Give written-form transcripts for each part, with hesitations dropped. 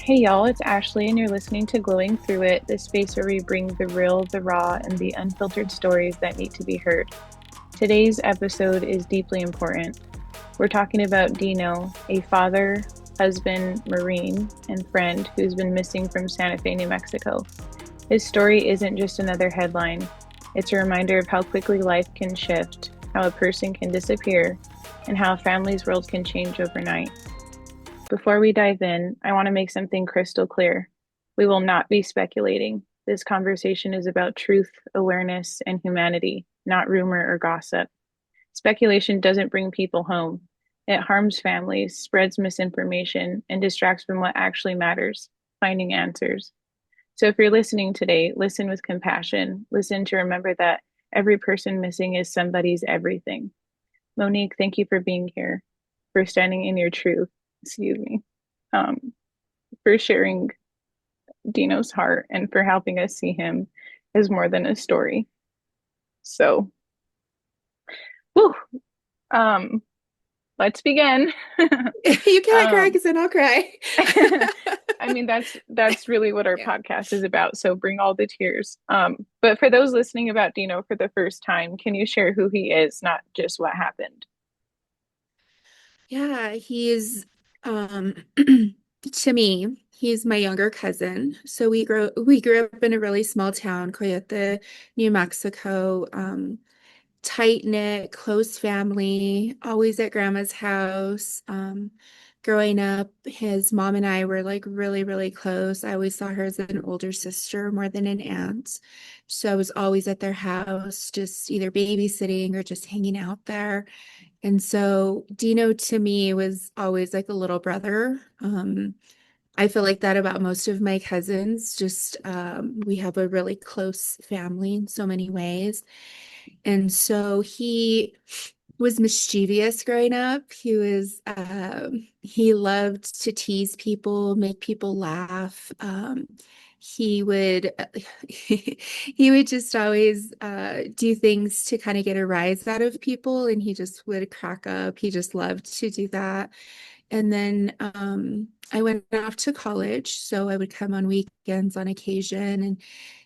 Hey y'all, it's Ashley, and you're listening to Glowing Through It, the space where we bring the real, the raw, and the unfiltered stories that need to be heard. Today's episode is deeply important. We're talking about Dino, a father, husband, Marine, and friend who's been missing from Santa Fe, New Mexico. His story isn't just another headline, it's a reminder of how quickly life can shift, how a person can disappear, and how a family's world can change overnight. Before we dive in, I want to make something crystal clear. We will not be speculating. This conversation is about truth, awareness, and humanity, not rumor or gossip. Speculation doesn't bring people home. It harms families, spreads misinformation, and distracts from what actually matters, finding answers. So if you're listening today, listen with compassion. Listen to remember that every person missing is somebody's everything. Monique, thank you for being here, for standing in your truth. Excuse me. Um, for sharing Dino's heart and for helping us see him as more than a story. So, whew, um, let's begin. You can't cry um, because then I'll cry. I mean, that's really what our Yeah. podcast is about. So bring all the tears. But for those listening about Dino for the first time, can you share who he is, not just what happened? Yeah, he's um to me, he's my younger cousin. So we grew up in a really small town, Coyote, New Mexico. Tight-knit, close family, always at grandma's house. Growing up, his mom and I were like really, really close. I always saw her as an older sister more than an aunt. So I was always at their house, just either babysitting or just hanging out there. And so Dino to me was always like a little brother. I feel like that about most of my cousins. Just we have a really close family in so many ways. And so he was mischievous growing up. He loved to tease people, make people laugh. He would he would just always do things to kind of get a rise out of people, and he just would crack up. He just loved to do that. And then I went off to college, so I would come on weekends on occasion, and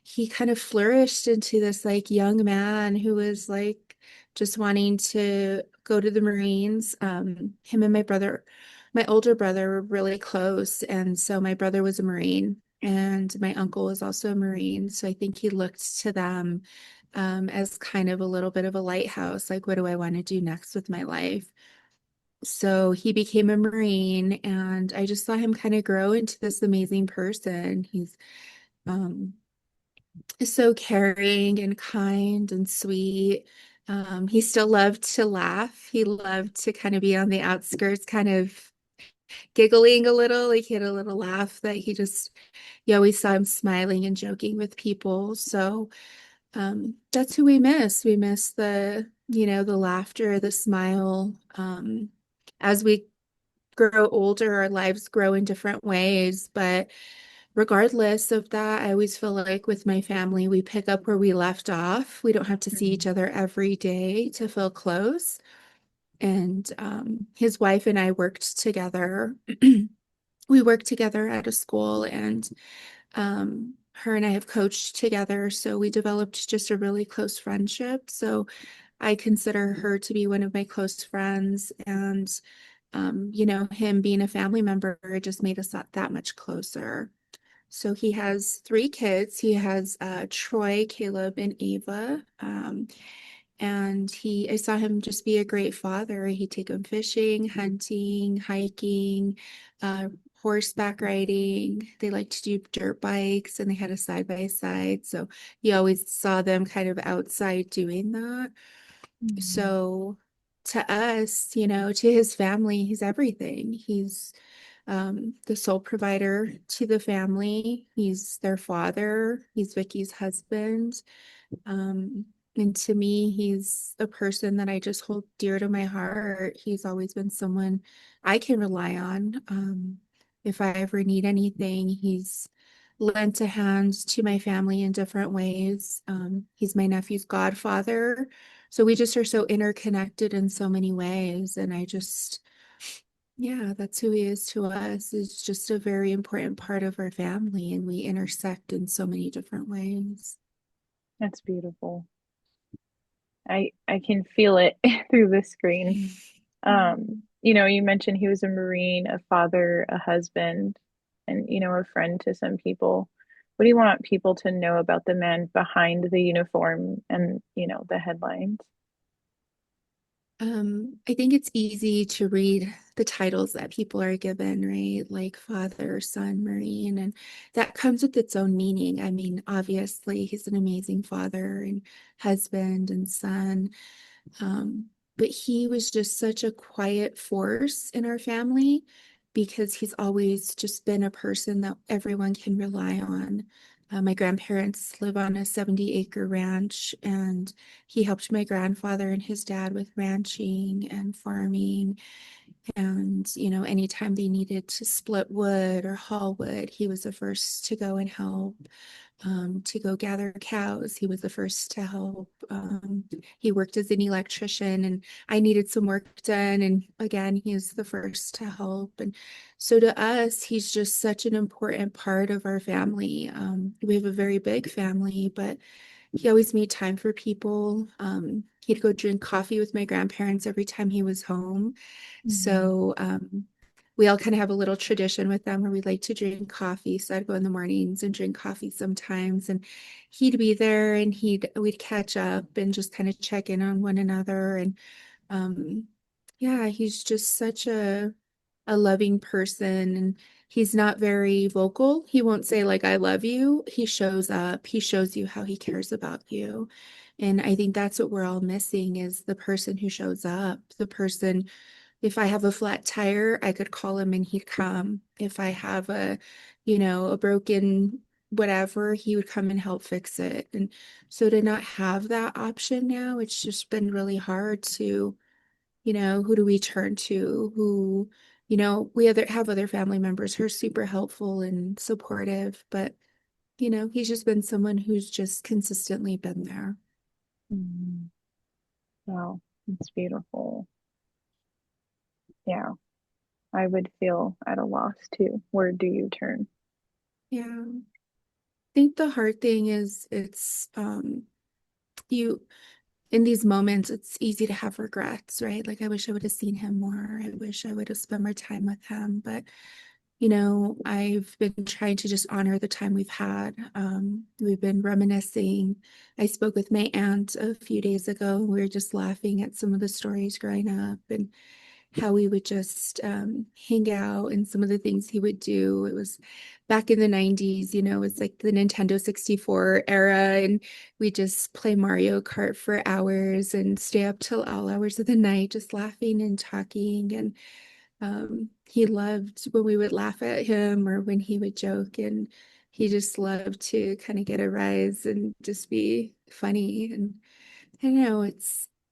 he kind of flourished into this like young man who was like just wanting to go to the Marines. Him and my older brother were really close, and so my brother was a Marine, and my uncle was also a Marine. So I think he looked to them as kind of a little bit of a lighthouse, like what do I want to do next with my life? So he became a Marine, and I just saw him kind of grow into this amazing person. He's um, so caring and kind and sweet. He still loved to laugh. He loved to kind of be on the outskirts, kind of giggling a little. Like he had a little laugh that you always saw him smiling and joking with people. So that's who we miss. We miss the laughter, the smile. As we grow older, our lives grow in different ways. But regardless of that, I always feel like with my family, we pick up where we left off. We don't have to see each Mhm. other every day to feel close. And his wife and I worked together. We worked together at a school, and her and I have coached together. So we developed just a really close friendship. So I consider her to be one of my close friends. And him being a family member, it just made us that much closer. So he has three kids. He has Troy, Caleb, and Ava. And I saw him just be a great father. He'd take them fishing, hunting, hiking, uh, horseback riding. They liked to do dirt bikes, and they had a side by side. So you always saw them kind of outside doing that. Mhm. So to us, to his family, he's everything. He's the sole provider to the family. He's their father. He's Vicky's husband. Um, and to me, he's a person that I just hold dear to my heart. He's always been someone I can rely on. If I ever need anything, he's lent a hand to my family in different ways. He's my nephew's godfather. So we just are so interconnected in so many ways. And Yeah, that's who he is to us. Is just a very important part of our family, and we intersect in so many different ways. That's beautiful. I can feel it through the screen. Mm. You mentioned he was a Marine, a father, a husband, and a friend to some people. What do you want people to know about the man behind the uniform and, the headlines? I think it's easy to read the titles that people are given, right? Like father, son, Marine, and that comes with its own meaning. I mean, obviously, he's an amazing father and husband and son. Um, but he was just such a quiet force in our family because he's always just been a person that everyone can rely on. My grandparents live on a 70-acre ranch, and he helped my grandfather and his dad with ranching and farming. And, anytime they needed to split wood or haul wood, he was the first to go and help. To go gather cows. He was the first to help. He worked as an electrician, and I needed some work done. And again, he was the first to help. And so to us, he's just such an important part of our family. We have a very big family, but he always made time for people. He'd go drink coffee with my grandparents every time he was home. Mhm. So we all kind of have a little tradition with them where we like to drink coffee. So I'd go in the mornings and drink coffee sometimes, and he'd be there, and we'd catch up and just kind of check in on one another. And um, yeah, he's just such a loving person, and he's not very vocal. He won't say like I love you. He shows up. He shows you how he cares about you. And I think that's what we're all missing is the person who shows up, the person. If I have a flat tire, I could call him and he'd come. If I have a broken whatever, he would come and help fix it. And so to not have that option now, it's just been really hard to, who do we turn to? We have other family members who are super helpful and supportive, but he's just been someone who's just consistently been there. Mhm. Wow, it's beautiful. Yeah, I would feel at a loss too. Where do you turn? Yeah. I think the hard thing is you in these moments, it's easy to have regrets, right? Like, I wish I would have seen him more. I wish I would have spent more time with him. But, I've been trying to just honor the time we've had. We've been reminiscing. I spoke with my aunt a few days ago, and we were just laughing at some of the stories growing up and how we would just hang out and some of the things he would do. It was back in the 90s, it's like the Nintendo 64 era, and we just play Mario Kart for hours and stay up till all hours of the night, just laughing and talking. And he loved when we would laugh at him or when he would joke, and he just loved to kind of get a rise and just be funny. And I don't know,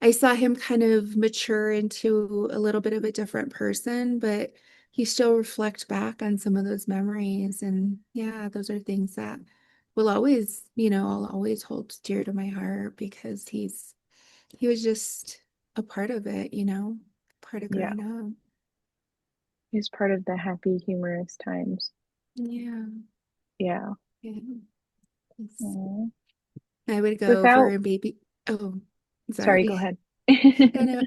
I saw him kind of mature into a little bit of a different person, but he still reflect back on some of those memories. And yeah, those are things that will always, I'll always hold dear to my heart because he was just a part of it, part of Yeah, growing up. he's part of the happy, humorous times. Yeah. Yeah. Yeah. It's- Aw. I would go over Without, and baby. Oh, sorry, go sorry. ahead. I know.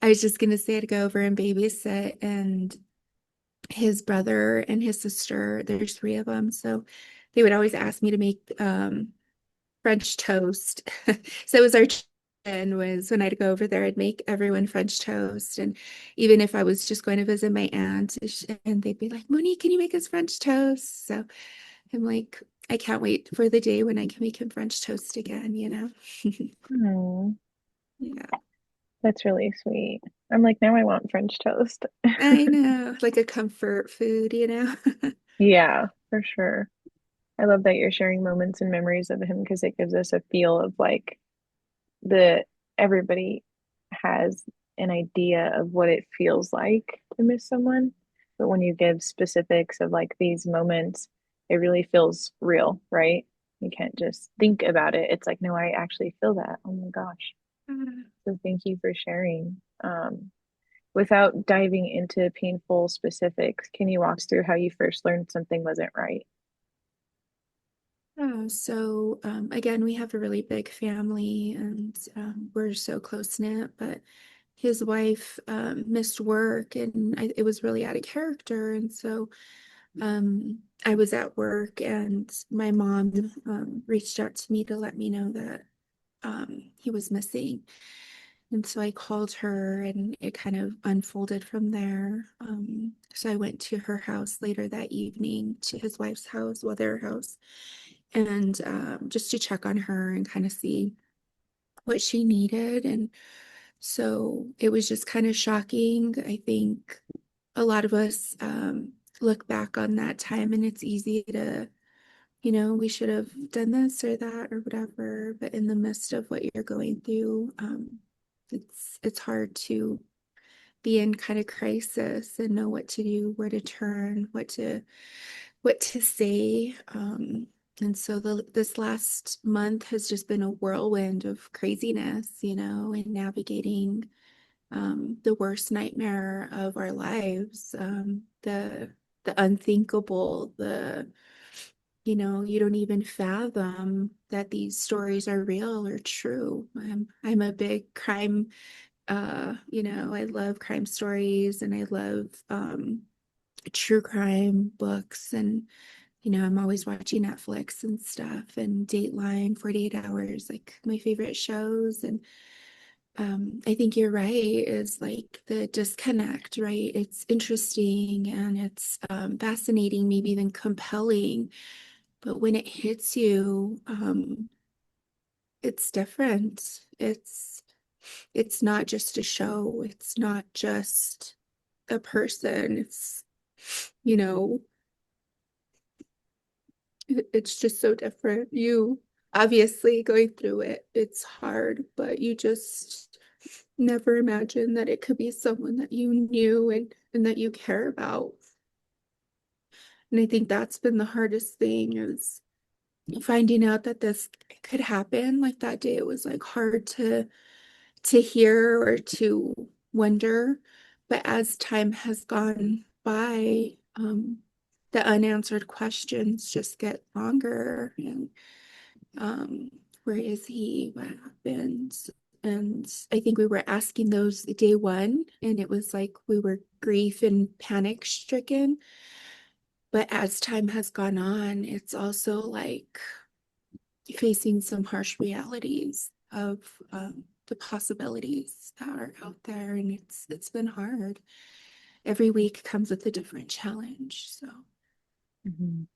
I was just gonna say to go over and babysit, and his brother and his sister, there's three of them. So they would always ask me to make French toast. So it was our tradition was when I'd go over there, I'd make everyone French toast. And even if I was just going to visit my aunt, and they'd be like, Monique, can you make us French toast? So I'm like, I can't wait for the day when I can make him French toast again. Oh, Yeah, that's really sweet. I'm like, now I want French toast. I know, like a comfort food. Yeah, for sure. I love that you're sharing moments and memories of him because it gives us a feel of like the everybody has an idea of what it feels like to miss someone. But when you give specifics of like these moments, it really feels real, right? You can't just think about it. It's like, no, I actually feel that. Oh my gosh. So thank you for sharing. Without diving into painful specifics, can you walk us through how you first learned something wasn't right? Again, we have a really big family and we're so close-knit, but his wife missed work and it was really out of character. And so I was at work and my mom reached out to me to let me know that he was missing. And so I called her and it kind of unfolded from there. So I went to her house later that evening, to his wife's house, well, their house, and just to check on her and kind of see what she needed. And so it was just kind of shocking. I think a lot of us look back on that time and it's easy to, we should have done this or that or whatever. But in the midst of what you're going through, it's hard to be in kind of crisis and know what to do, where to turn, what to say. And so this last month has just been a whirlwind of craziness, and navigating the worst nightmare of our lives, the unthinkable, you don't even fathom that these stories are real or true. I'm a big crime, I love crime stories and I love true crime books and I'm always watching Netflix and stuff and Dateline, 48 Hours, like my favorite shows. And I think you're right, is like the disconnect, right? It's interesting and it's fascinating, maybe even compelling. But when it hits you, it's different. It's not just a show. It's not just a person. You know, it's just so different. You obviously going through it, it's hard, but you just never imagine that it could be someone that you knew and that you care about. And I think that's been the hardest thing is finding out that this could happen. Like that day, it was like hard to hear or to wonder. But as time has gone by, the unanswered questions just get longer. And where is he? What happened? And I think we were asking those day one, and it was like we were grief and panic stricken. But as time has gone on, it's also like facing some harsh realities of the possibilities that are out there, and it's been hard. Every week comes with a different challenge. So Mhm.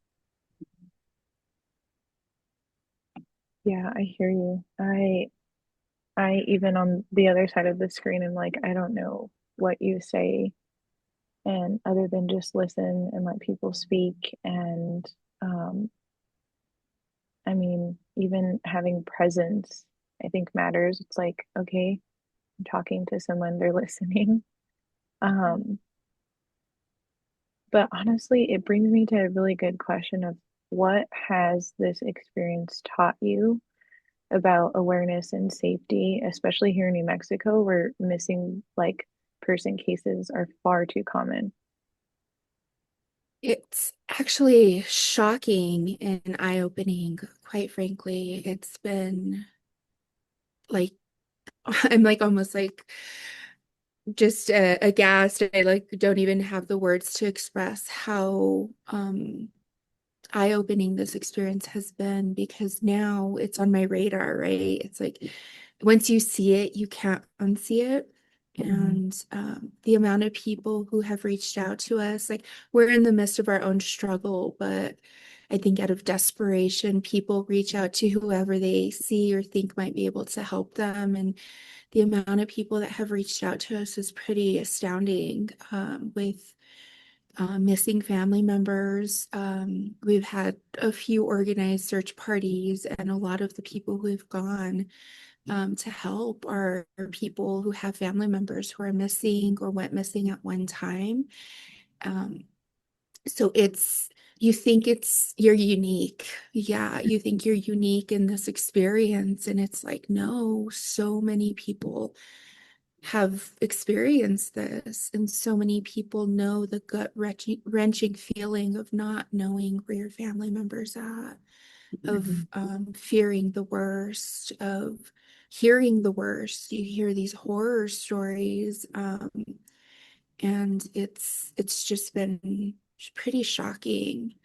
Yeah, I hear you. I even on the other side of the screen am like, I don't know what you say, and other than just listen and let people speak. And um, I mean, even having presence, I think matters. It's like, okay, I'm talking to someone, they're listening. Um, but honestly, it brings me to a really good question of what has this experience taught you about awareness and safety, especially here in New Mexico, where missing like person cases are far too common. it's actually shocking and eye-opening, quite frankly. It's been like I'm like almost like just aghast. I like don't even have the words to express how eye-opening this experience has been, because now it's on my radar, right? It's like once you see it, you can't unsee it. Mhm. And the amount of people who have reached out to us, like we're in the midst of our own struggle, but I think out of desperation, people reach out to whoever they see or think might be able to help them. And the amount of people that have reached out to us is pretty astounding, with missing family members. We've had a few organized search parties, and a lot of the people who've gone to help are people who have family members who are missing or went missing at one time. Um, so you think you're unique. Yeah, you think you're unique in this experience, and it's like, no, so many people have experienced this, and so many people know the gut-wrenching feeling of not knowing where your family member's at, of Mhm. fearing the worst, of hearing the worst. You hear these horror stories, and it's just been pretty shocking.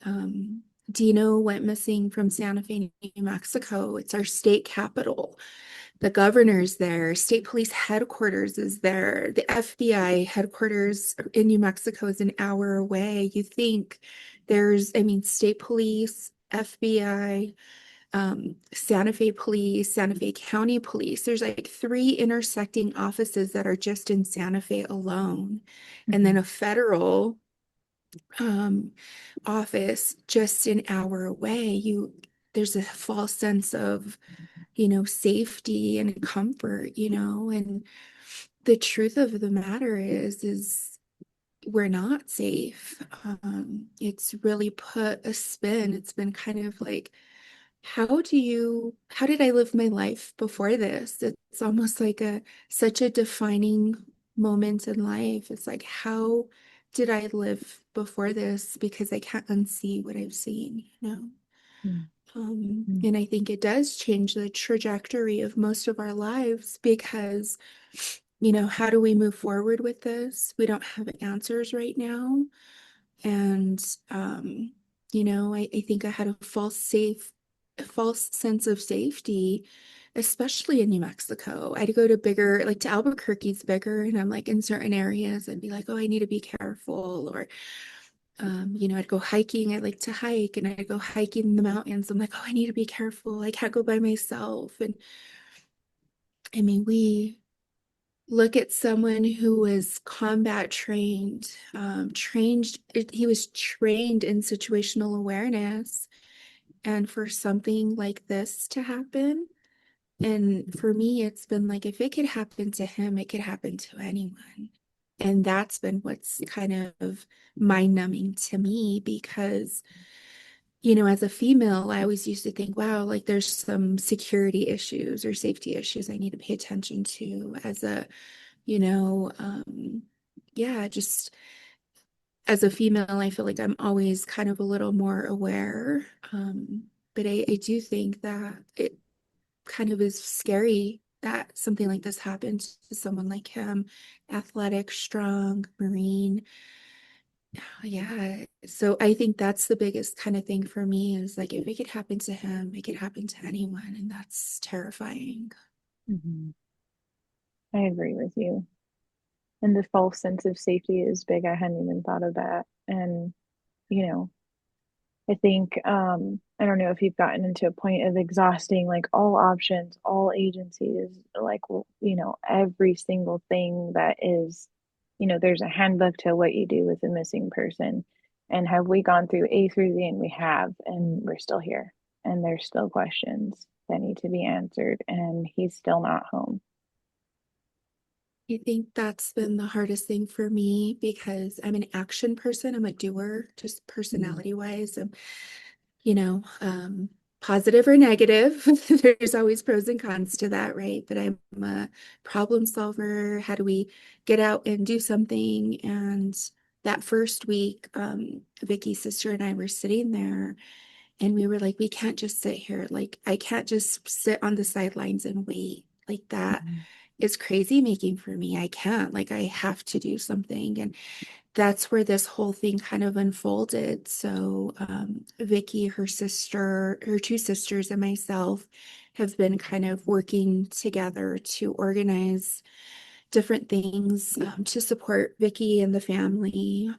Um, Dino went missing from Santa Fe, New Mexico. It's our state capital. The governor's there, state police headquarters is there, the FBI headquarters in New Mexico is an hour away. You think I mean, state police, FBI, Santa Fe police, Santa Fe County police. There's like three intersecting offices that are just in Santa Fe alone. And then Mhm. a federal um, office just an hour away. There's a false sense of safety and comfort, and the truth of the matter is we're not safe. It's really put a spin. It's been kind of like, how did I live my life before this? It's almost like such a defining moment in life. It's like, how did I live before this? Because I can't unsee what I've seen. Mhm. And I think it does change the trajectory of most of our lives because, how do we move forward with this? We don't have answers right now. And, I think I had a false sense of safety, especially in New Mexico. I'd go to like to Albuquerque's bigger, and I'm like in certain areas, I'd be like, oh, I need to be careful. Or I'd go hiking. I like to hike, and I'd go hiking in the mountains. I'm like, oh, I need to be careful. I can't go by myself. And I mean, we look at someone who was combat trained, he was trained in situational awareness. And for something like this to happen, and for me, it's been like, if it could happen to him, it could happen to anyone. And that's been what's kind of mind numbing to me because as a female, I always used to think, wow, like there's some security issues or safety issues I need to pay attention to as a, you know, yeah, just as a female, I feel like I'm always kind of a little more aware. But I do think that it kind of is scary that something like this happened to someone like him, athletic, strong, Marine. Yeah. So I think that's the biggest kind of thing for me is like if it could happen to him, it could happen to anyone, and that's terrifying. Mhm. I agree with you. And the false sense of safety is big. I hadn't even thought of that. And, you know, I think I don't know if you've gotten into a point of exhausting like all options, all agencies, like every single thing that is, there's a handbook to what you do with a missing person. And have we gone through A through Z? And we have, and we're still here. And there's still questions that need to be answered, and he's still not home. I think that's been the hardest thing for me because I'm an action person. I'm a doer, just Mm. personality wise. You know, Positive or negative. There's always pros and cons to that, right? But I'm a problem solver. How do we get out and do something? And that first week, Vicky's sister and I were sitting there and we were like, we can't just sit here. Like, I can't just sit on the sidelines and wait. Like that Mhm. is crazy making for me. I can't. Like, I have to do something. And that's where this whole thing kind of unfolded. So, Vicky, her two sisters, and myself have been kind of working together to organize different things to support Vicky and the family,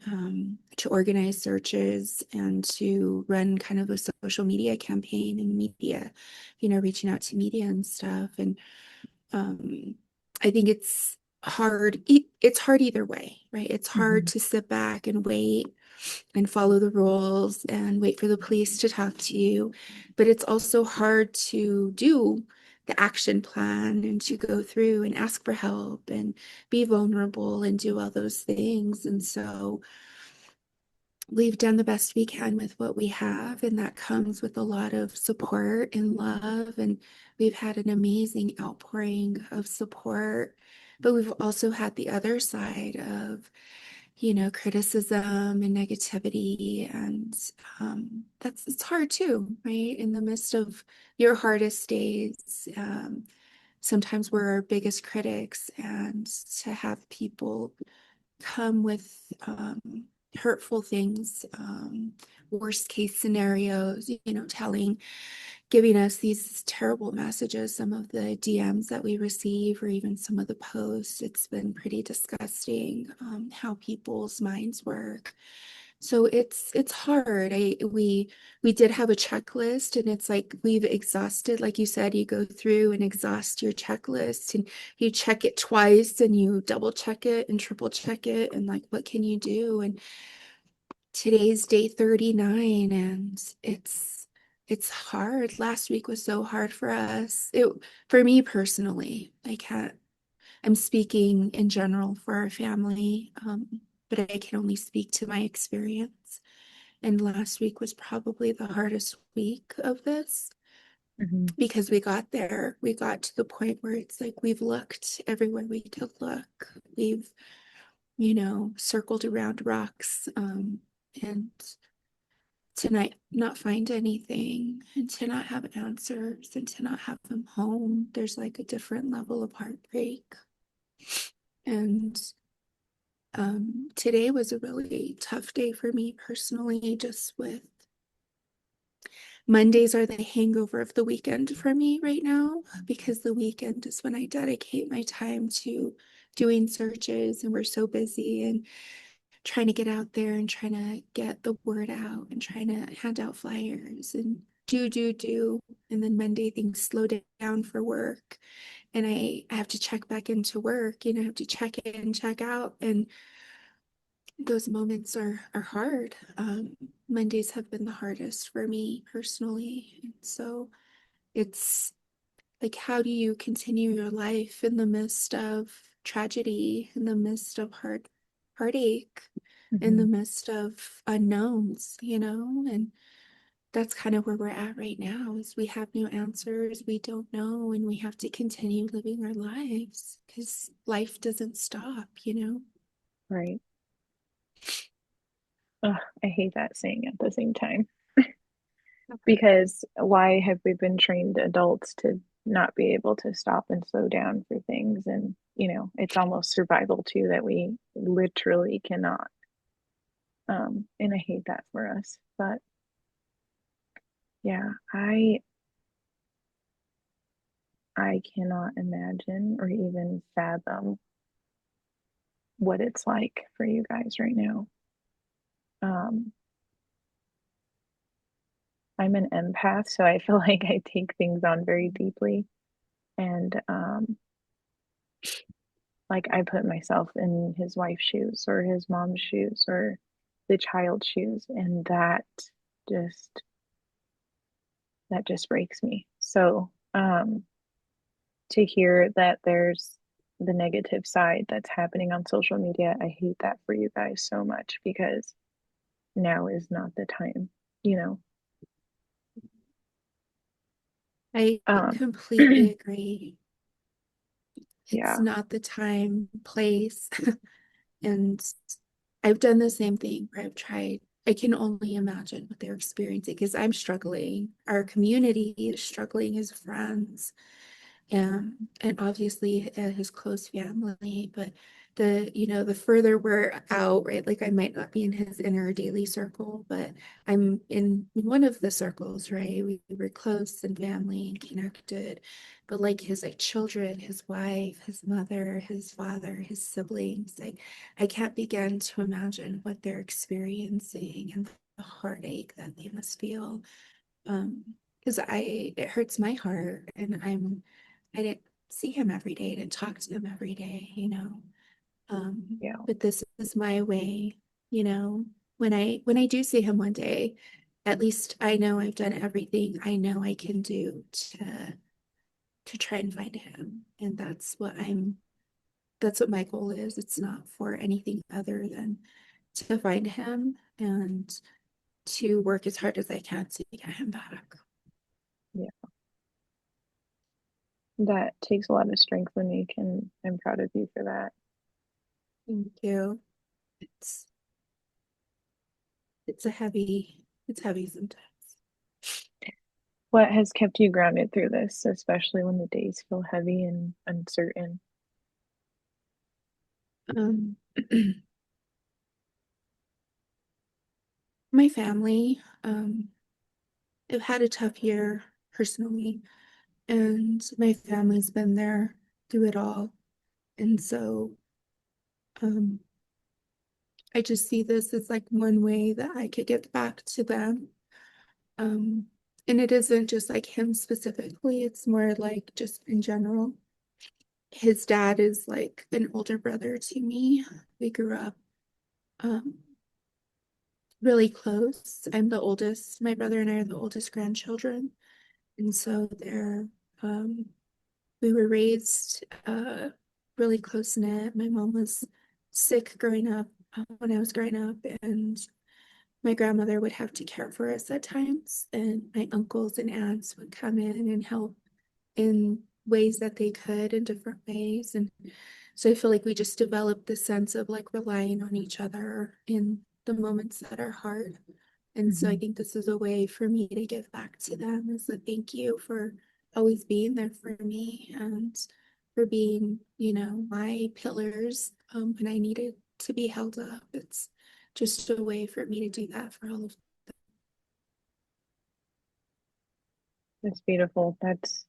to organize searches and to run kind of a social media campaign and media, reaching out to media and stuff. And um, I think it's hard. It's hard either way, right? It's hard Mhm. to sit back and wait and follow the rules and wait for the police to talk to you. But it's also hard to do the action plan and to go through and ask for help and be vulnerable and do all those things. And so we've done the best we can with what we have, and that comes with a lot of support and love. And we've had an amazing outpouring of support. But we've also had the other side of, you know, criticism and negativity. And it's hard too, right? In the midst of your hardest days, sometimes we're our biggest critics, and to have people come with hurtful things, worst case scenarios, you know, giving us these terrible messages, some of the DMs that we receive, or even some of the posts. It's been pretty disgusting, how people's minds work. So it's hard. We did have a checklist, and it's like we've exhausted, like you said, you go through and exhaust your checklist, and you check it twice, and you double check it and triple check it, and like, what can you do? And today's day 39, and it's hard. Last week was so hard for us. It For me personally, I can't, I'm speaking in general for our family, but I can only speak to my experience. And last week was probably the hardest week of this, Hmm. because we got there. We got to the point where it's like we've looked everywhere we could look. We've, you know, circled around rocks, and to not find anything, and to not have answers, and to not have them home. There's like a different level of heartbreak. And today was a really tough day for me personally, just with Mondays are the hangover of the weekend for me right now, because the weekend is when I dedicate my time to doing searches, and we're so busy and trying to get out there and trying to get the word out and trying to hand out flyers and do. And then Monday things slow down for work, and I have to check back into work, you know, I have to check in, check out, and those moments are hard. Mondays have been the hardest for me personally. And so it's like, how do you continue your life in the midst of tragedy, in the midst of heartache, in the Hmm. midst of unknowns, you know? And that's kind of where we're at right now, is we have no answers, we don't know, and we have to continue living our lives because life doesn't stop, you know? Right. Ugh, I hate that saying at the same time, because why have we been trained adults to not be able to stop and slow down for things? And, it's almost survival too that we literally cannot. And I hate that for us. But yeah, I cannot imagine or even fathom what it's like for you guys right now. Um, I'm an empath, so I feel like I take things on very deeply. And like I put myself in his wife's shoes or his mom's shoes or the child's shoes, and just just breaks me. So to hear that there's the negative side that's happening on social media, I hate that for you guys so much, because now is not the time, you know. I Um, completely agree. It's yeah, not the time, place. And I've done the same thing where I've tried. I can only imagine what they're experiencing because I'm struggling. Our community is struggling as friends, and obviously his close family. But the further we're out, right? Like, I might not be in his inner daily circle, but I'm in one of the circles, right? We were close and family and connected. But like his like children, his wife, his mother, his father, his siblings, like, I can't begin to imagine what they're experiencing and the heartache that they must feel. Um, because it hurts my heart, and I didn't see him every day, I didn't talk to him every day, you know. yeah, But this is my way, you know. When I do see him one day, at least I know I've done everything I know I can do to try and find him. And that's what my goal is. It's not for anything other than to find him and to work as hard as I can to get him back. yeah. That takes a lot of strength, Monique, and I'm proud of you for that. Thank you. It's it's a heavy, it's heavy sometimes. What has kept you grounded through this, especially when the days feel heavy and uncertain? Um, my family, I've had a tough year personally, and my family's been there through it all. And so, um, I just see this as like one way that I could get back to them. Um, and it isn't just like him specifically, it's more like just in general. His dad is like an older brother to me. We grew up um, really close. I'm the oldest. My brother and I are the oldest grandchildren. And so um, we were raised really close knit. My mom was sick growing up when I was growing up, and my grandmother would have to care for us at times, and my uncles and aunts would come in and help in ways that they could in different ways. And so I feel like we just developed this sense of like relying on each other in the moments that are hard. And so I Hmm. think this is a way for me to give back to them as a thank you for always being there for me and for being, my pillars when I needed to be held up. It's just a way for me to do that for all of It's beautiful. That's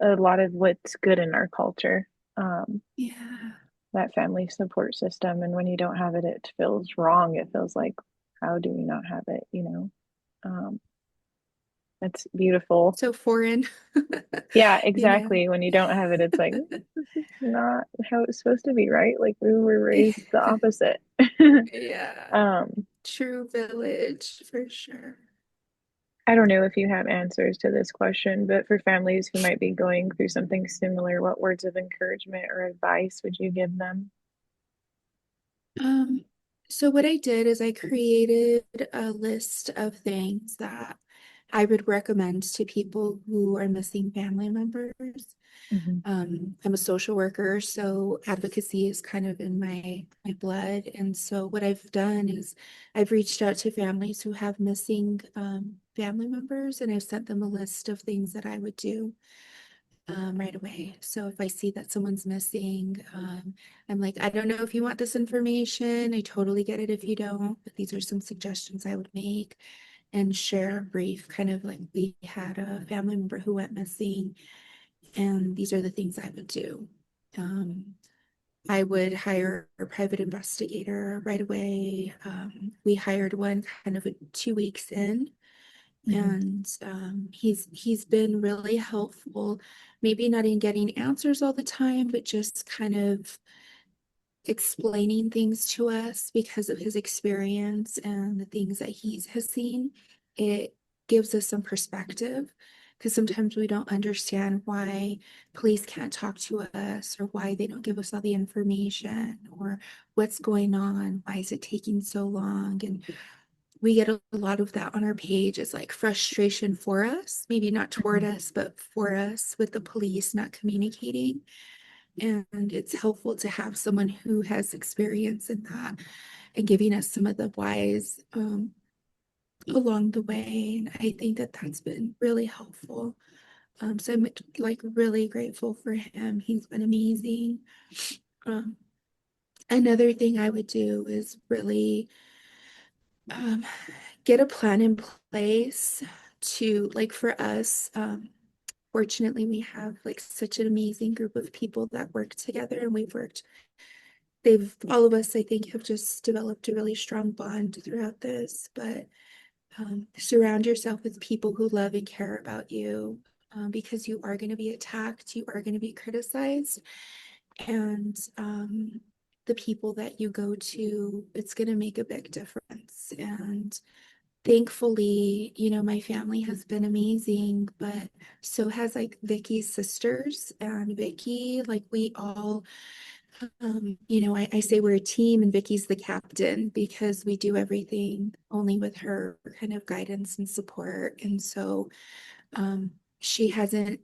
a lot of what's good in our culture. Um, Yeah. that family support system. And when you don't have it, it feels wrong. It feels like, how do we not have it? Um, it's beautiful. So foreign, Yeah, you know. exactly. When you don't have it, it's like, this is not how it's supposed to be, right? Like we were raised the opposite. Yeah. um, True village for sure. I don't know if you have answers to this question, but for families who might be going through something similar, what words of encouragement or advice would you give them? Um, so what I did is I created a list of things that I would recommend to people who are missing family members. Hmm. I'm a social worker, so advocacy is kind of in my blood. And so what I've done is I've reached out to families who have missing family members, and I've sent them a list of things that I would do right away. So if I see that someone's missing, I'm like, I don't know if you want this information. I totally get it if you don't, but these are some suggestions I would make and share a brief kind of like we had a family member who went missing, and these are the things I would do. Um, I would hire a private investigator right away. We hired one kind of 2 weeks in, Hmm. and he's been really helpful, maybe not in getting answers all the time, but just kind of explaining things to us because of his experience and the things that he has seen. It gives us some perspective because sometimes we don't understand why police can't talk to us or why they don't give us all the information or what's going on, why is it taking so long. And we get a lot of that on our page as like frustration for us, maybe not toward us, but for us with the police not communicating. And it's helpful to have someone who has experience in that and giving us some of the whys along the way. And I think that that's been really helpful. So I'm like really grateful for him. He's been amazing. Um, Another thing I would do is really um, get a plan in place to like for us. Fortunately, we have like such an amazing group of people that work together, and they've all of us, I think, have just developed a really strong bond throughout this. But surround yourself with people who love and care about you because you are going to be attacked, you are going to be criticized, and the people that you go to, it's going to make a big difference. And thankfully, my family has been amazing, but so has like Vicky's sisters and Vicky. Like we all, I say we're a team and Vicky's the captain because we do everything only with her kind of guidance and support. And so she hasn't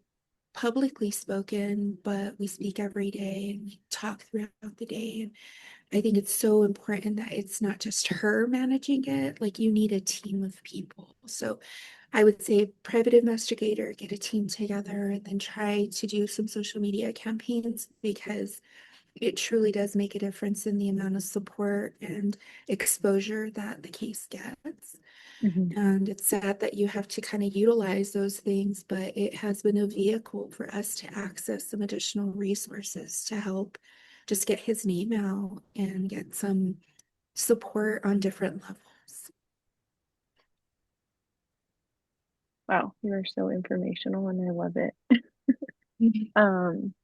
publicly spoken, but we speak every day and we talk throughout the day. And I think it's so important that it's not just her managing it. Like you need a team of people. So I would say private investigator, get a team together and then try to do some social media campaigns because it truly does make a difference in the amount of support and exposure that the case gets. Hmm. And it's sad that you have to kind of utilize those things, but it has been a vehicle for us to access some additional resources to help just get his name out and get some support on different levels. Wow, you are so informational and I love it. Mhm. Um,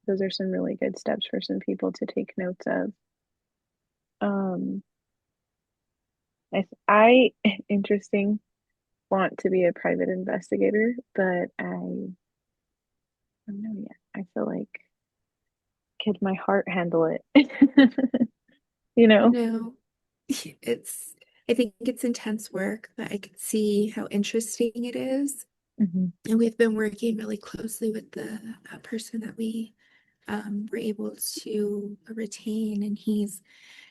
those are some really good steps for some people to take notes of. Um, I interesting, want to be a private investigator, but I don't know yet. I feel like could my heart handle it? You You know? know, it's, I think it's intense work, but I could see how interesting it is. Hmm. And we've been working really closely with the person that we were able to retain, and he's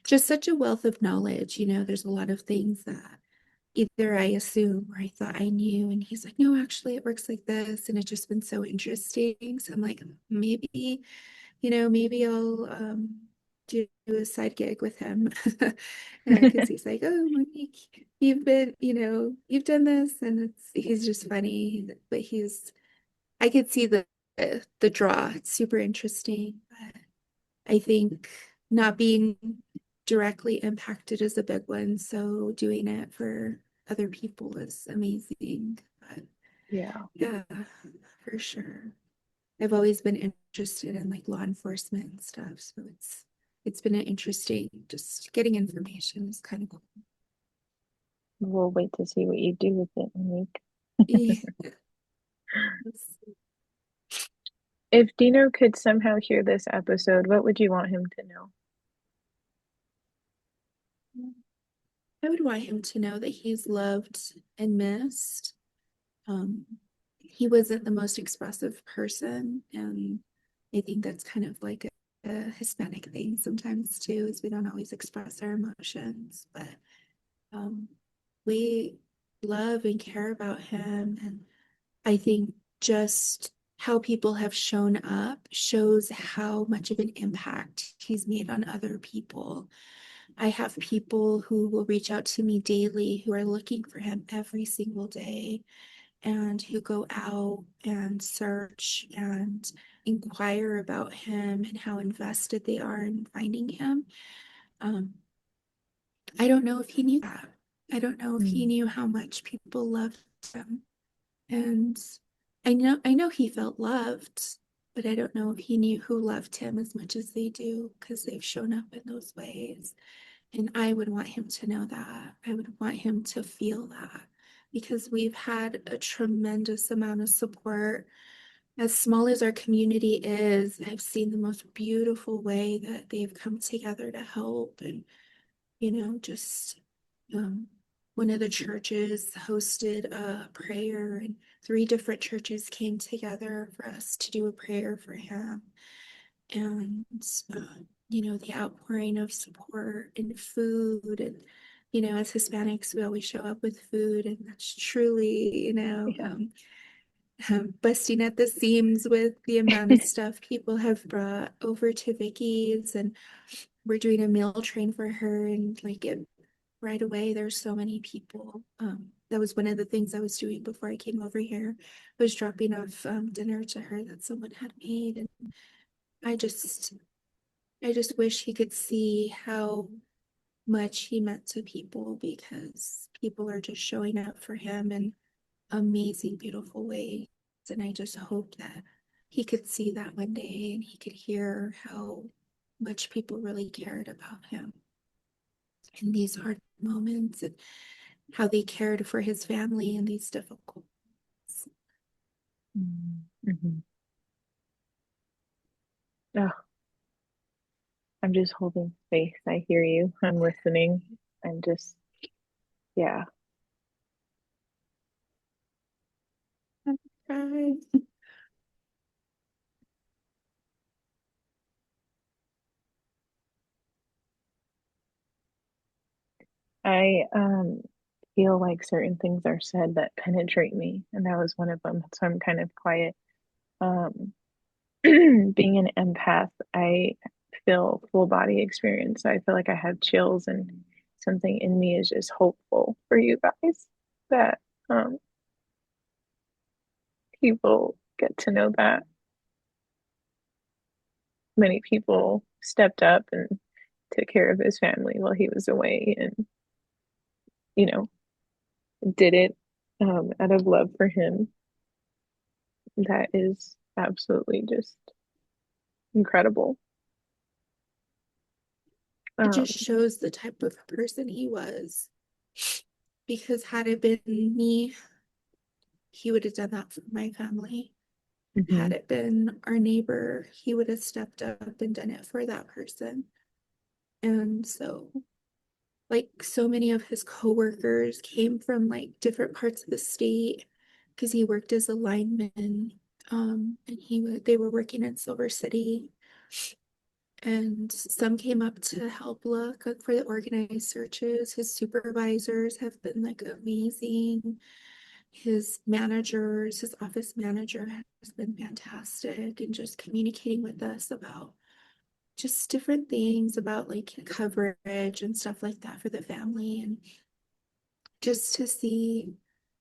just such a wealth of knowledge. There's a lot of things that either I assume or I thought I knew, and he's like, no, actually, it works like this, and it's just been so interesting. So I'm like, maybe I'll do a side gig with him because he's like, oh, Monique, you've done this, and he's just funny, but I could see the draw. It's super interesting, but I think not being directly impacted is a big one. So doing it for other people is amazing. But Yeah. yeah, for sure. I've always been interested in like law enforcement and stuff. So it's been an interesting just getting information is kind of cool. We'll wait to see what you do with it, Monique. Yes. If Dino could somehow hear this episode, what would you want him to know? I would want him to know that he's loved and missed. Um, he wasn't the most expressive person, and I think that's kind of like a Hispanic thing sometimes too, is we don't always express our emotions, but um, we love and care about him, and I think just how people have shown up shows how much of an impact he's made on other people. I have people who will reach out to me daily who are looking for him every single day and who go out and search and inquire about him and how invested they are in finding him. Um, I don't know if he knew that. I don't know if he Mm, knew how much people loved him. And I know he felt loved, but I don't know if he knew who loved him as much as they do because they've shown up in those ways. And I would want him to know that. I would want him to feel that because we've had a tremendous amount of support. As small as our community is, I've seen the most beautiful way that they've come together to help. And, just um, one of the churches hosted a prayer, and three different churches came together for us to do a prayer for him. And the outpouring of support and food, and as Hispanics we always show up with food, and that's truly yeah. busting at the seams with the amount of stuff people have brought over to Vicky's, and we're doing a meal train for her, and like it right away there's so many people. That was one of the things I was doing before I came over here, was dropping off dinner to her that someone had made. And I just I just wish he could see how much he meant to people, because people are just showing up for him in amazing, beautiful ways. And I just hope that he could see that one day and he could hear how much people really cared about him in these hard moments, and how they cared for his family in these difficult. Mm-hmm. Oh, I'm just holding space. I hear you. I'm listening. I'm just, yeah. Right. I feel like certain things are said that penetrate me, and that was one of them. So I'm kind of quiet. Um, being an empath, I feel full body experience. I feel like I have chills, and something in me is just hopeful for you guys that um, people get to know that many people stepped up and took care of his family while he was away, and you know, did it out of love for him. That is absolutely just incredible. It just Um, shows the type of person he was. Because had it been me, he would have done that for my family. Had mhm, it been our neighbor, he would have stepped up and done it for that person. And so, like, so many of his coworkers came from like different parts of the state because he worked as a lineman. And they were working in Silver City. And some came up to help look for the organized searches. His supervisors have been like amazing. His office manager has been fantastic and just communicating with us about just different things about like coverage and stuff like that for the family. And just to see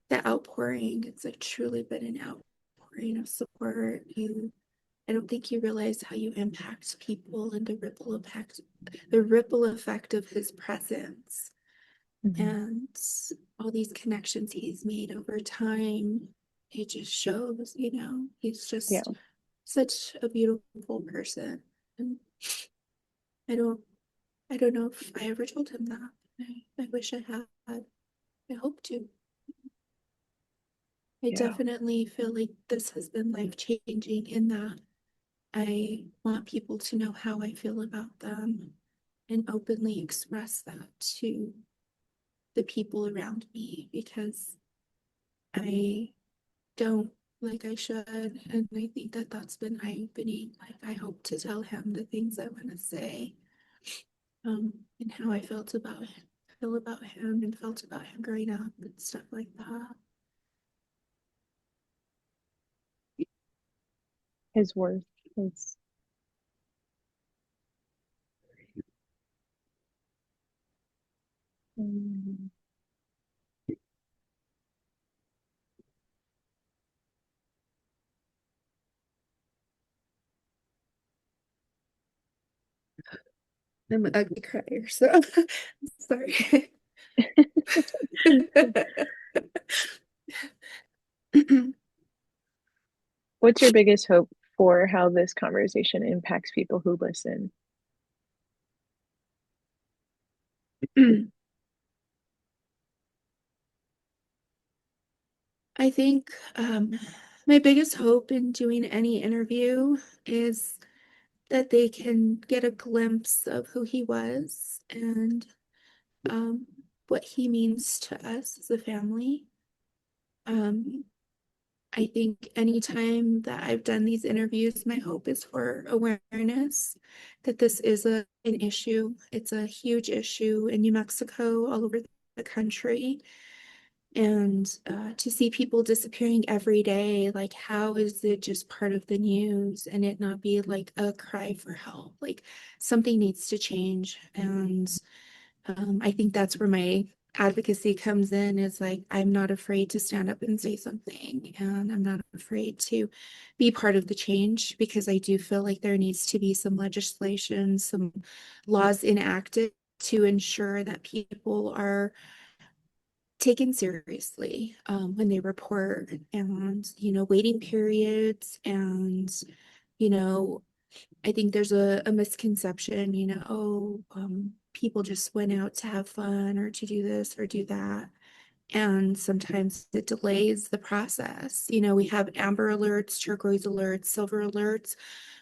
the outpouring, it's like truly been an outpouring of support. I don't think you realize how you impact people and the ripple effect of his presence mhm. and all these connections he's made over time. It just shows, he's Yeah, just such a beautiful person. And I don't, I don't know if I ever told him that. I wish I had. I hope to. I yeah. definitely feel like this has been life changing in that I want people to know how I feel about them and openly express that to the people around me because I don't like I should. And I think that that's been eye-opening. Like, I hope to tell him the things I want to say, and how I feel about him and felt about him growing up and stuff like that. His worth is. mm, I'm an ugly crier, so sorry. What's your biggest hope for how this conversation impacts people who listen? I think my biggest hope in doing any interview is that they can get a glimpse of who he was and um, what he means to us as a family. Um, I think anytime that I've done these interviews, my hope is for awareness that this is an issue. It's a huge issue in New Mexico, all over the country. And to see people disappearing every day, like, how is it just part of the news and it not be like a cry for help? Like, something needs to change. And I think that's where my advocacy comes in, is like, I'm not afraid to stand up and say something, and I'm not afraid to be part of the change because I do feel like there needs to be some legislation, some laws enacted to ensure that people are taken seriously when they report, and waiting periods, and you know I think there's a misconception, oh, people just went out to have fun or to do this or do that. And sometimes it delays the process. We have amber alerts, turquoise alerts, silver alerts.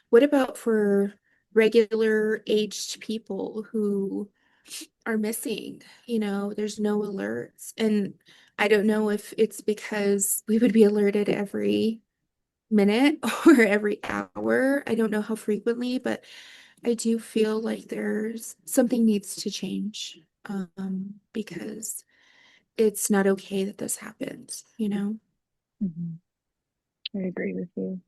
What about for regular aged people who are missing? There's no alerts. And I don't know if it's because we would be alerted every minute or every hour. I don't know how frequently, but I do feel like there's something needs to change. because it's not okay that this happens, you know? Mhm. I agree with you.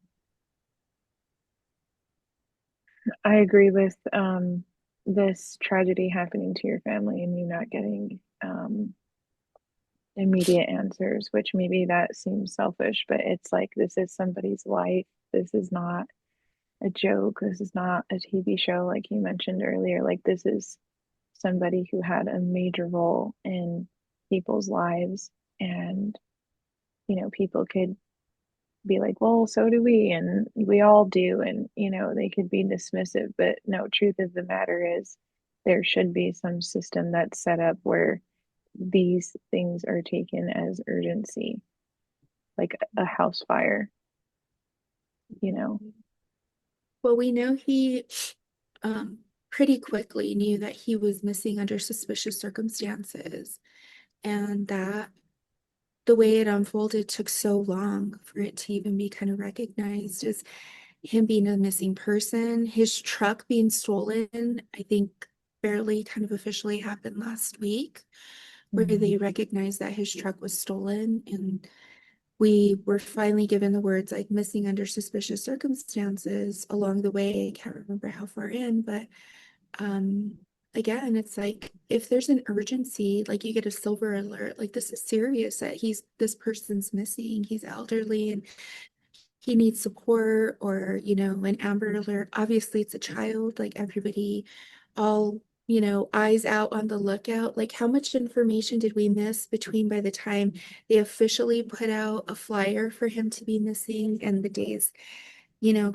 I agree with this tragedy happening to your family and you not getting immediate answers, which maybe that seems selfish, but it's like this is somebody's life. This is not a joke. This is not a TV show like you mentioned earlier. Like this is somebody who had a major role in people's lives and people could be like, well, so do we, and we all do, and they could be dismissive, but no, truth of the matter is there should be some system that's set up where these things are taken as urgency, like a house fire, you know. Well, we know he um, pretty quickly knew that he was missing under suspicious circumstances, and that the way it unfolded took so long for it to even be kind of recognized as him being a missing person. His truck being stolen, I think, barely kind of officially happened last week, where Mm-hmm. they recognized that his truck was stolen. And we were finally given the words like missing under suspicious circumstances along the way. I can't remember how far in, but um, again, it's like if there's an urgency, like you get a silver alert, like this is serious that this person's missing, he's elderly and he needs support, or an Amber Alert. Obviously, it's a child, like everybody, all eyes out on the lookout. Like, how much information did we miss between by the time they officially put out a flyer for him to be missing and the days,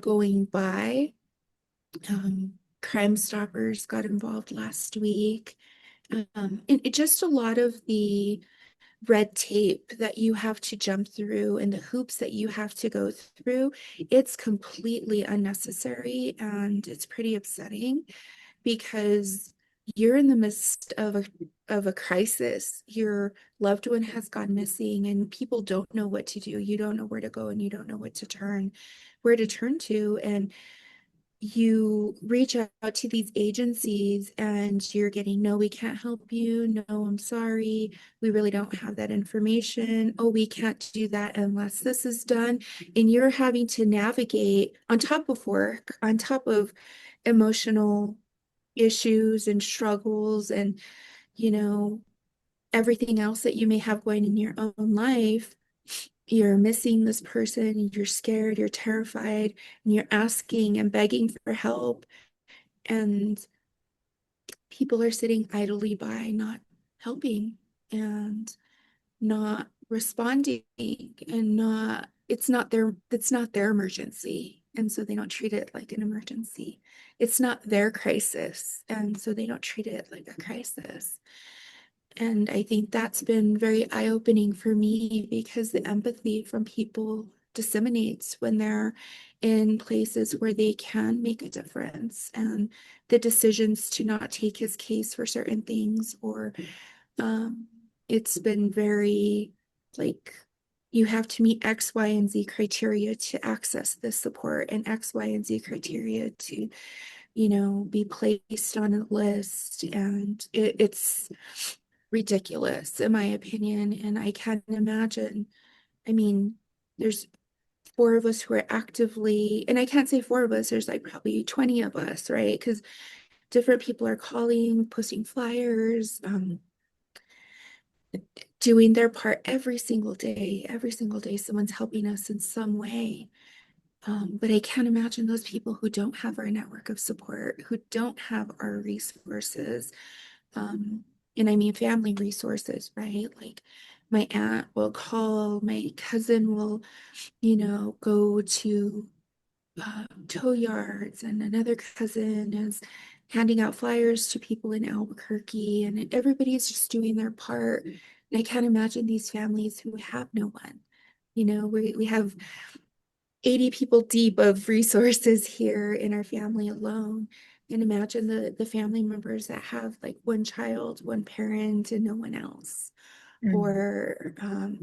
going by? Crime Stoppers got involved last week. And it just a lot of the red tape that you have to jump through and the hoops that you have to go through, it's completely unnecessary and it's pretty upsetting because you're in the midst of a crisis. Your loved one has gone missing and people don't know what to do. You don't know where to go and you don't know where to turn to. And you reach out to these agencies and you're getting, no, we can't help you. No, I'm sorry. We really don't have that information. Oh, we can't do that unless this is done. And you're having to navigate on top of work, on top of emotional issues and struggles and, you know, everything else that you may have going in your own life. You're missing this person, you're scared, you're terrified, and you're asking and begging for help. And people are sitting idly by, not helping and not responding and it's not their emergency. And so they don't treat it like an emergency. It's not their crisis. And so they don't treat it like a crisis. And I think that's been very eye-opening for me because the empathy from people disseminates when they're in places where they can make a difference. And the decisions to not take his case for certain things, or um, it's been very like you have to meet X, Y, and Z criteria to access this support and X, Y, and Z criteria to, be placed on a list. And it's ridiculous, in my opinion. And I can't imagine. I mean, there's four of us who are actively, and I can't say four of us, there's like probably 20 of us, right? Because different people are calling, posting flyers, doing their part every single day. Every single day, someone's helping us in some way. But I can't imagine those people who don't have our network of support, who don't have our resources. Um, and I mean family resources, right? Like my aunt will call, my cousin will, go to tow yards, and another cousin is handing out flyers to people in Albuquerque, and everybody's just doing their part. And I can't imagine these families who have no one. We have 80 people deep of resources here in our family alone. And imagine the family members that have like one child, one parent, and no one else. Mm. Or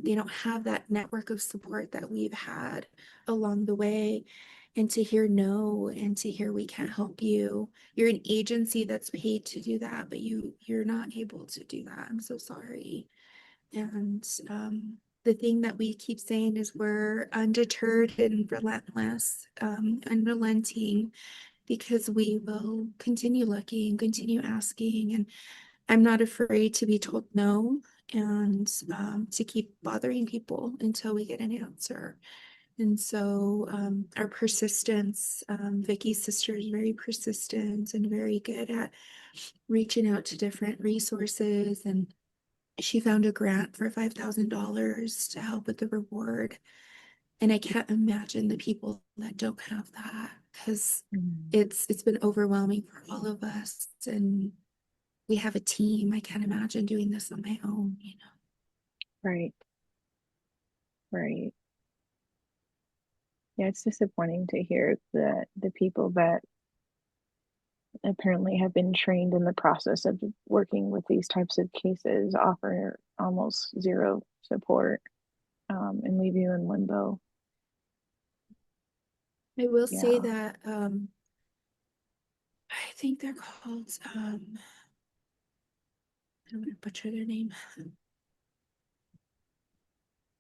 they don't have that network of support that we've had along the way. and to hear no and to hear we can't help you. You're an agency that's paid to do that, but you're not able to do that. I'm so sorry. And the thing that we keep saying is we're undeterred and relentless, unrelenting, because we will continue looking, continue asking, and I'm not afraid to be told no and to keep bothering people until we get an answer. And so our persistence, Vicky's sister is very persistent and very good at reaching out to different resources. And she found a grant for $5,000 to help with the reward. And I can't imagine the people that don't have that because Mm. it's been overwhelming for all of us. And we have a team. I can't imagine doing this on my own, you know. Right, right. Yeah, it's disappointing to hear that the people that apparently have been trained in the process of working with these types of cases offer almost zero support, and leave you in limbo. I will say Yeah. that I think they're called I don't want to butcher their name.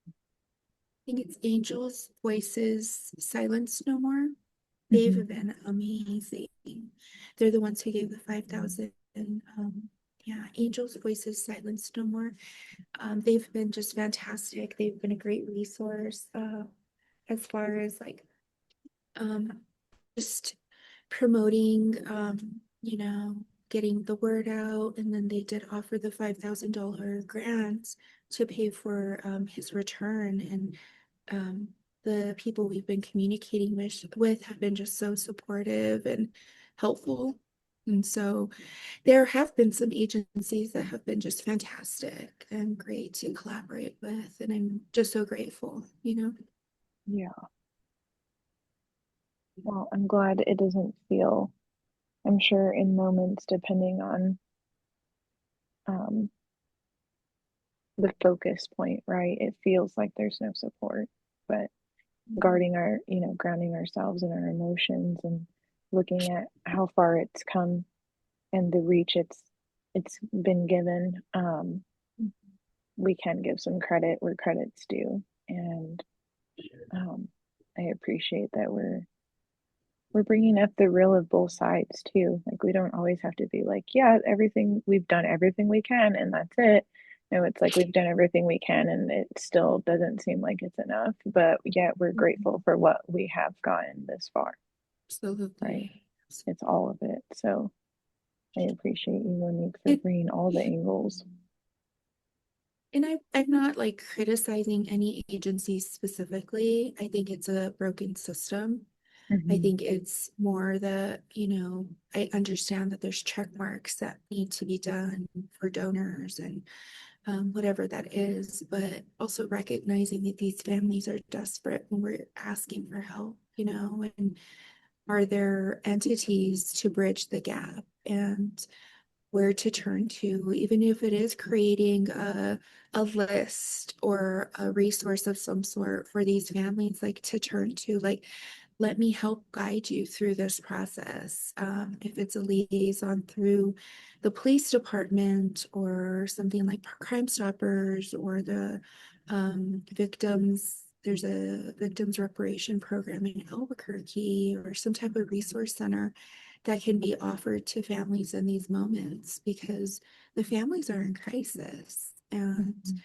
I think it's Angels Voices Silence No More. Mhm. They've been amazing. They're the ones who gave the 5,000. Yeah, Angels Voices Silence No More. They've been just fantastic. They've been a great resource as far as like um, just promoting, getting the word out. And then they did offer the $5,000 grant to pay for his return. And um, the people we've been communicating with have been just so supportive and helpful. And so there have been some agencies that have been just fantastic and great to collaborate with. And I'm just so grateful, you know? Yeah. Well, I'm glad it doesn't feel, I'm sure in moments, depending on um, the focus point, right? It feels like there's no support, but guarding our, grounding ourselves in our emotions and looking at how far it's come and the reach it's been given, we can give some credit where credit's due. And I appreciate that we're bringing up the real of both sides too. Like we don't always have to be like, yeah, everything we've done everything we can and that's it. No, it's like we've done everything we can and it still doesn't seem like it's enough, but yet we're grateful for what we have gotten this far, right? Absolutely. It's all of it. So I appreciate you, Monique, for It, bringing all the angles. and I'm not like criticizing any agency specifically. I think it's a broken system. I Hmm. think it's more that, I understand that there's check marks that need to be done for donors and whatever that is, but also recognizing that these families are desperate when we're asking for help, and are there entities to bridge the gap and where to turn to, even if it is creating a list or a resource of some sort for these families, like to turn to, like, let me help guide you through this process. If it's a liaison through the police department or something like Crime Stoppers or the there's a victims reparation program in Albuquerque or some type of resource center that can be offered to families in these moments because the families are in crisis and Hmm.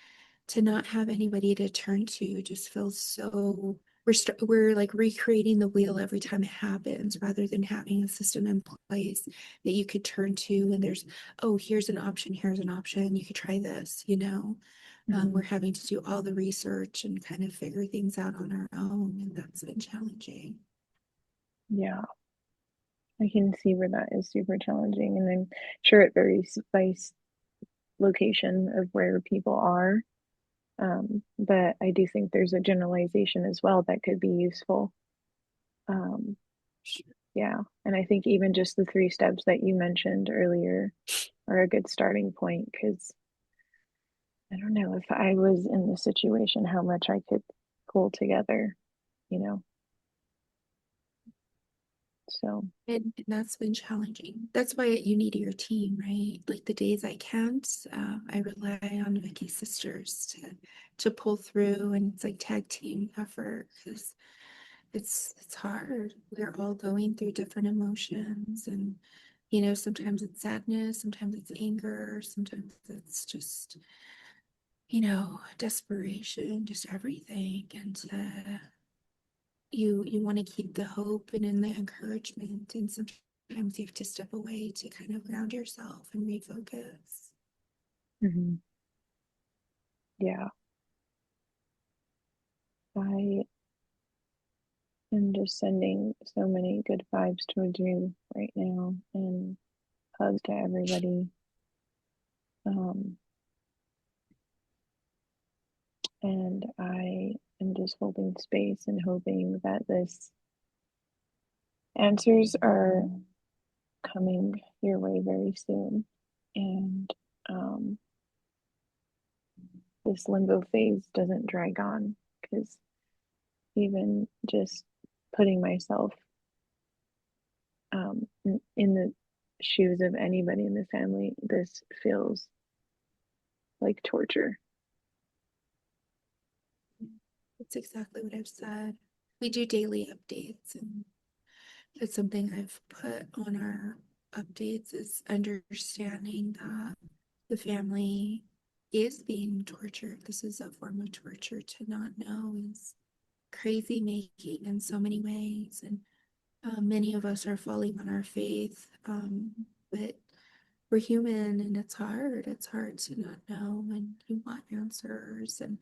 to not have anybody to turn to just feels so we're like recreating the wheel every time it happens rather than having a system in place that you could turn to and there's, oh, here's an option, you could try this, we're Hmm. having to do all the research and kind of figure things out on our own, and that's been challenging. Yeah, I can see where that is super challenging. And I'm sure it varies by location of where people are. But I do think there's a generalization as well that could be useful. Um, yeah. And I think even just the three steps that you mentioned earlier are a good starting point because I don't know if I was in this situation, how much I could pull together, you know? So, And that's been challenging. That's why you need your team, right? Like the days I can't, I rely on Vicky's sisters to pull through, and it's like tag team effort because it's hard. We're all going through different emotions, and sometimes it's sadness, sometimes it's anger, sometimes it's just desperation, just everything. And you want to keep the hope and in the encouragement, and sometimes you have to step away to kind of ground yourself and refocus. mhm, yeah, I am just sending so many good vibes towards you right now and hugs to everybody. Um, and I am just holding space and hoping that this answers are coming your way very soon. And um, this limbo phase doesn't drag on because even just putting myself in the shoes of anybody in the family, this feels like torture. It's exactly what I've said. We do daily updates, and it's something I've put on our updates is understanding that the family is being tortured. This is a form of torture. To not know is crazy making in so many ways. And many of us are falling on our faith, but we're human and it's hard. It's hard to not know, and you want answers, and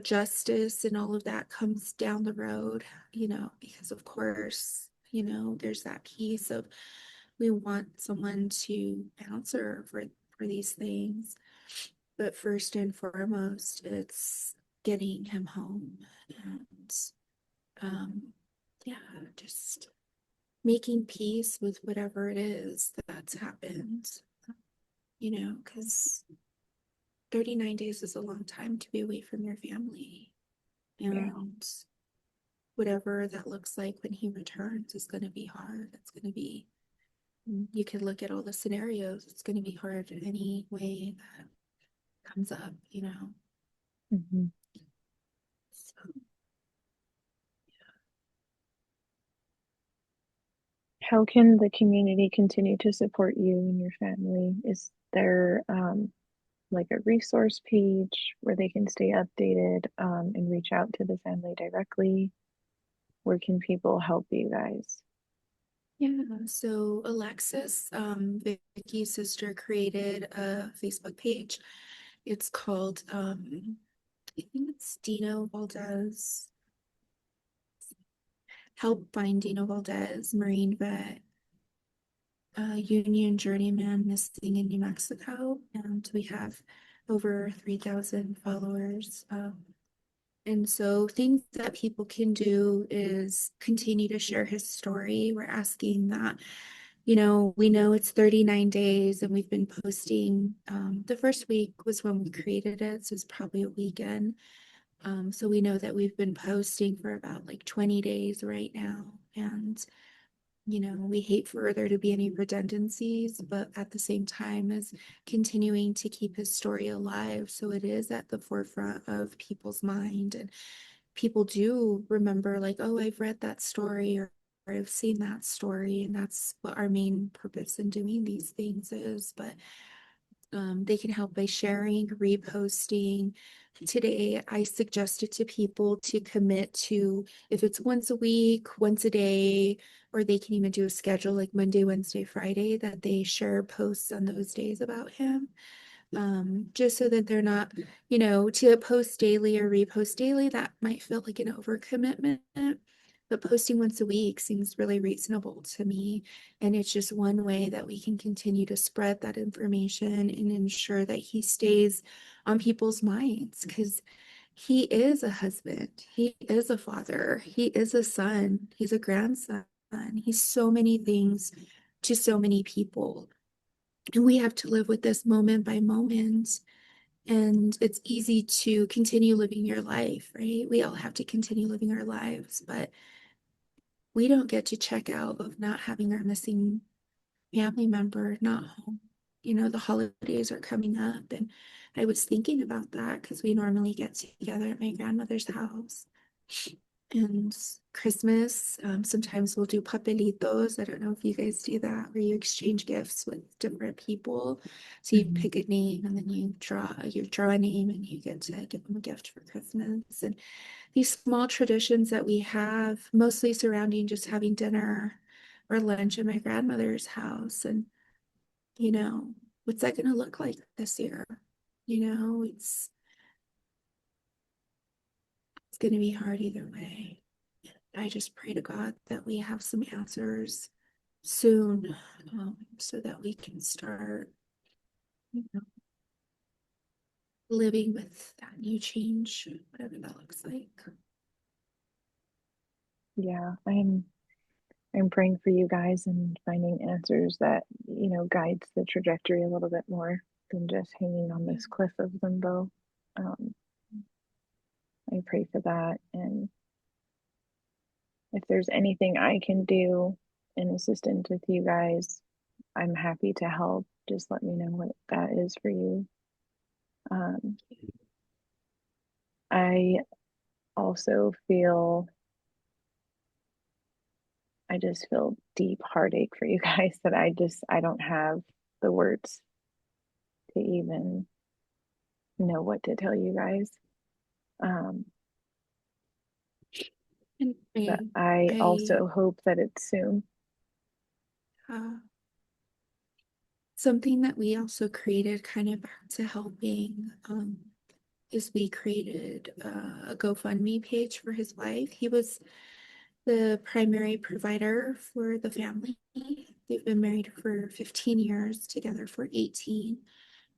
justice and all of that comes down the road, because of course, there's that piece of we want someone to answer for these things. But first and foremost, it's getting him home, and um, yeah, just making peace with whatever it is that's happened, because 39 days is a long time to be away from your family. Yeah. And whatever that looks like when he returns is going to be hard. It's going to be, you can look at all the scenarios, it's going to be hard in any way that comes up. Mm-hmm. So, How can the community continue to support you and your family? Is there like a resource page where they can stay updated and reach out to the family directly? Where can people help you guys? yeah, so Alexis, Vicky's sister, created a Facebook page. It's called, I think it's Deano Valdez, Help Find Deano Valdez, Marine Vet, Union Journeyman Missing in New Mexico. And we have over 3,000 followers. And so things that people can do is continue to share his story. We're asking that, we know it's 39 days and we've been posting. The first week was when we created it, so it's probably a weekend. So we know that we've been posting for about like 20 days right now. And we hate for there to be any redundancies, but at the same time as continuing to keep his story alive. So it is at the forefront of people's mind. And people do remember, like, oh, I've read that story, or I've seen that story. And that's what our main purpose in doing these things is. But they can help by sharing, reposting. Today, I suggested to people to commit to, if it's once a week, once a day, or they can even do a schedule like Monday, Wednesday, Friday, that they share posts on those days about him. Just so that they're not, to post daily or repost daily, that might feel like an overcommitment. But posting once a week seems really reasonable to me. And it's just one way that we can continue to spread that information and ensure that he stays on people's minds, because he is a husband, he is a father, he is a son, he's a grandson, he's so many things to so many people. And we have to live with this moment by moment. And it's easy to continue living your life, right? We all have to continue living our lives, but we don't get to check out of not having our missing family member not home. The holidays are coming up, and I was thinking about that because we normally get together at my grandmother's house. And Christmas, sometimes we'll do papelitos. I don't know if you guys do that, where you exchange gifts with different people. So you Mhm. pick a name and then you draw a name and you get to give them a gift for Christmas. And these small traditions that we have, mostly surrounding just having dinner or lunch at my grandmother's house. And, you know, what's that going to look like this year? It's going to be hard either way. I just pray to God that we have some answers soon, so that we can start, you know, living with that new change, whatever that looks like. Yeah, I'm praying for you guys and finding answers that, guides the trajectory a little bit more than just hanging on Yeah. this cliff of limbo. Um, I pray for that. And if there's anything I can do in assistance with you guys, I'm happy to help. Just let me know what that is for you. Um, I also I just feel deep heartache for you guys that I don't have the words to even know what to tell you guys. Um, And but I, I I, also hope that it's soon. uh, something that we also created kind of back to helping, is we created a GoFundMe page for his wife. He was the primary provider for the family. They've been married for 15 years, together for 18.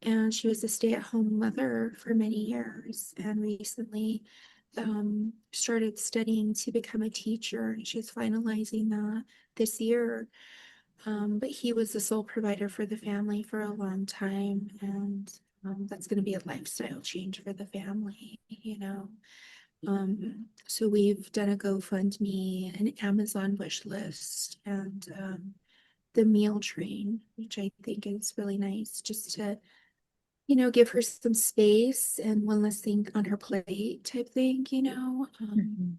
And she was a stay-at-home mother for many years and recently started studying to become a teacher. And she's finalizing that this year. But he was the sole provider for the family for a long time. And that's going to be a lifestyle change for the family. So we've done a GoFundMe, an Amazon wish list, and the meal train, which I think is really nice just to, give her some space and one less thing on her plate type thing. Mhm.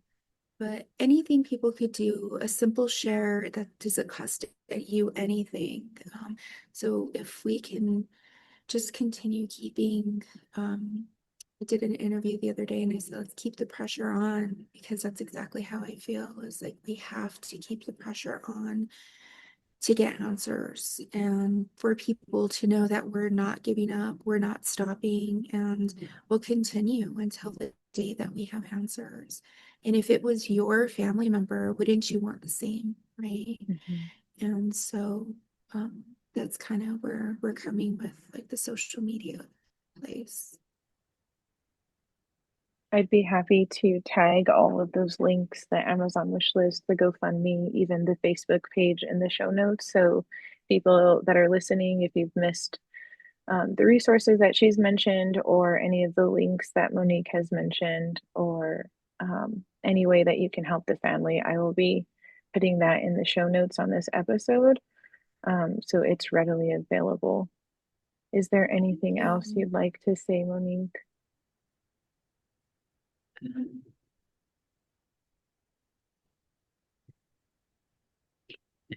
But anything people could do, a simple share that doesn't cost you anything. So if we can just continue keeping, I did an interview the other day and I said, let's keep the pressure on because that's exactly how I feel is like we have to keep the pressure on to get answers and for people to know that we're not giving up, we're not stopping, and we'll continue until the day that we have answers. And if it was your family member, wouldn't you want the same, right? Mhm. And so that's kind of where we're coming with like the social media place. I'd be happy to tag all of those links, the Amazon wish list, the GoFundMe, even the Facebook page in the show notes. So people that are listening, if you've missed the resources that she's mentioned or any of the links that Monique has mentioned or any way that you can help the family, I will be putting that in the show notes on this episode. So it's readily available. Is there anything Yeah. else you'd like to say, Monique?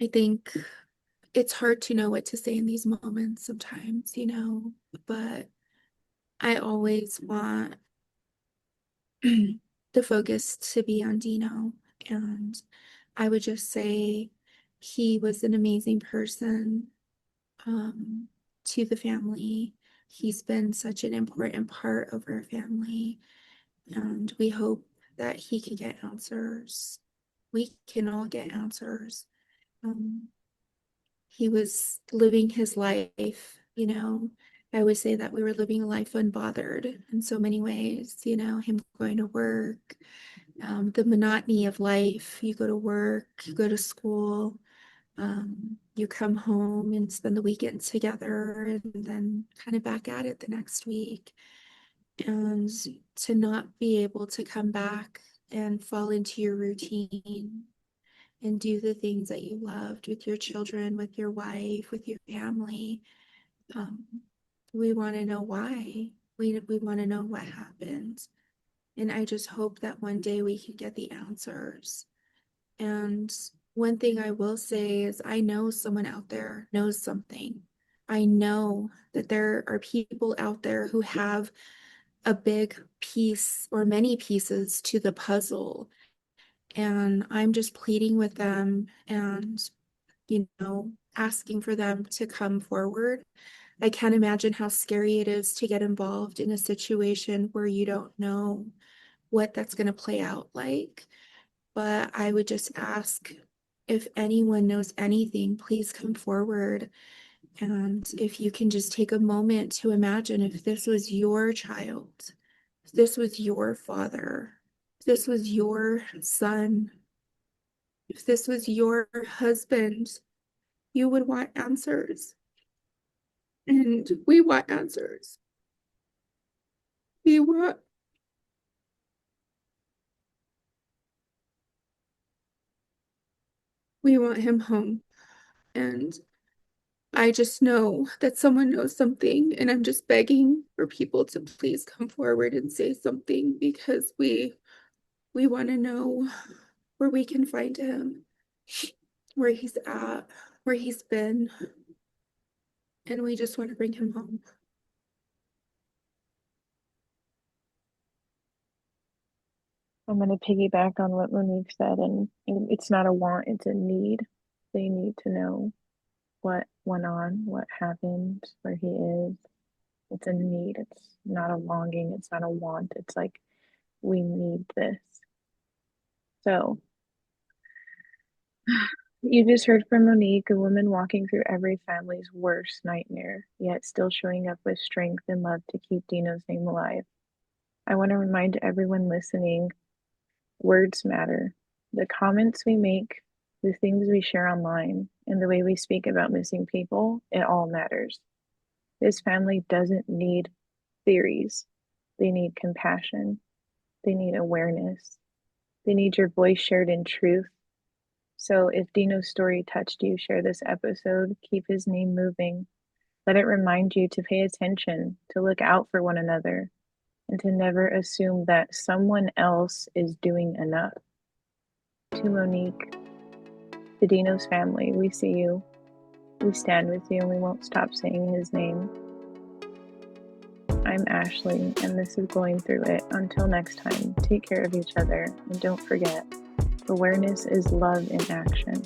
I think it's hard to know what to say in these moments sometimes, but I always want the focus to be on Dino. And I would just say he was an amazing person, um, to the family. He's been such an important part of our family. And we hope that he can get answers. We can all get answers. Um, he was living his life. I would say that we were living a life unbothered in so many ways, him going to work, the monotony of life. You go to work, you go to school, you come home and spend the weekend together and then kind of back at it the next week. And to not be able to come back and fall into your routine and do the things that you loved with your children, with your wife, with your family. Um, we want to know why. We want to know what happened. And I just hope that one day we can get the answers. And one thing I will say is I know someone out there knows something. I know that there are people out there who have a big piece or many pieces to the puzzle. And I'm just pleading with them and, asking for them to come forward. I can't imagine how scary it is to get involved in a situation where you don't know what that's going to play out like. But I would just ask if anyone knows anything, please come forward. And if you can just take a moment to imagine if this was your child, if this was your father, if this was your son, if this was your husband, you would want answers. And we want answers. We want we want him home. And I just know that someone knows something, and I'm just begging for people to please come forward and say something because we want to know where we can find him, where he's at, where he's been, and we just want to bring him home. I'm going to piggyback on what Monique said, and it's not a want, it's a need. They need to know what went on, what happened, where he is. It's a need. It's not a longing. It's not a want. It's like, we need this. So, you just heard from Monique, a woman walking through every family's worst nightmare, yet still showing up with strength and love to keep Dino's name alive. I want to remind everyone listening, words matter. The comments we make, the things we share online, and the way we speak about missing people, it all matters. This family doesn't need theories. They need compassion. They need awareness. They need your voice shared in truth. So if Dino's story touched you, share this episode. Keep his name moving. Let it remind you to pay attention, to look out for one another, and to never assume that someone else is doing enough. To Monique, to Dino's family, we see you. We stand with you and we won't stop saying his name. I'm Ashley, and this is Going Through It. Until next time, take care of each other, and don't forget, awareness is love in action.